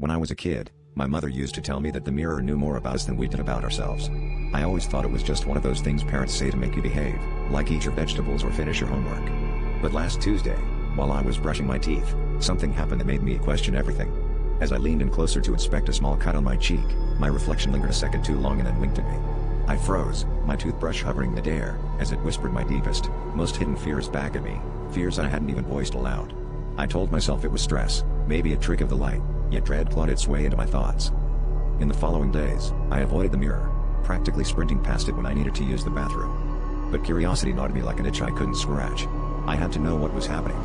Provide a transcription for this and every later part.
When I was a kid, my mother used to tell me that the mirror knew more about us than we did about ourselves. I always thought it was just one of those things parents say to make you behave, like eat your vegetables or finish your homework. But last Tuesday, while I was brushing my teeth, something happened that made me question everything. As I leaned in closer to inspect a small cut on my cheek, my reflection lingered a second too long and then winked at me. I froze, my toothbrush hovering midair, as it whispered my deepest, most hidden fears back at me, fears I hadn't even voiced aloud. I told myself it was stress, maybe a trick of the light, yet dread clawed its way into my thoughts. In the following days, I avoided the mirror, practically sprinting past it when I needed to use the bathroom. But curiosity gnawed me like an itch I couldn't scratch. I had to know what was happening.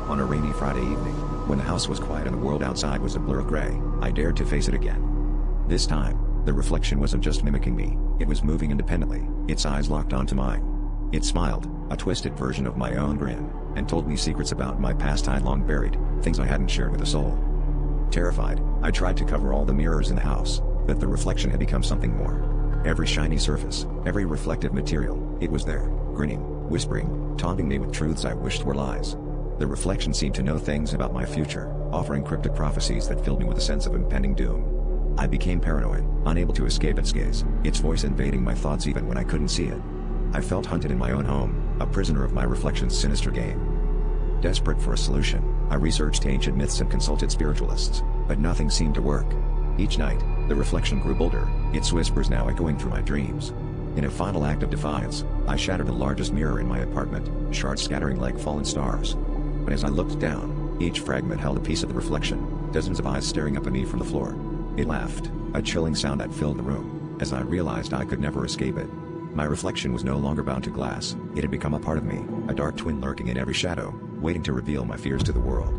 On a rainy Friday evening, when the house was quiet and the world outside was a blur of gray, I dared to face it again. This time, the reflection wasn't just mimicking me, it was moving independently, its eyes locked onto mine. It smiled, a twisted version of my own grin, and told me secrets about my past I'd long buried, things I hadn't shared with a soul. Terrified, I tried to cover all the mirrors in the house, but the reflection had become something more. Every shiny surface, every reflective material, it was there, grinning, whispering, taunting me with truths I wished were lies. The reflection seemed to know things about my future, offering cryptic prophecies that filled me with a sense of impending doom. I became paranoid, unable to escape its gaze, its voice invading my thoughts even when I couldn't see it. I felt hunted in my own home, a prisoner of my reflection's sinister game. Desperate for a solution, I researched ancient myths and consulted spiritualists, but nothing seemed to work. Each night, the reflection grew bolder, its whispers now echoing through my dreams. In a final act of defiance, I shattered the largest mirror in my apartment, shards scattering like fallen stars. But as I looked down, each fragment held a piece of the reflection, dozens of eyes staring up at me from the floor. It laughed, a chilling sound that filled the room, as I realized I could never escape it. My reflection was no longer bound to glass, it had become a part of me, a dark twin lurking in every shadow, waiting to reveal my fears to the world.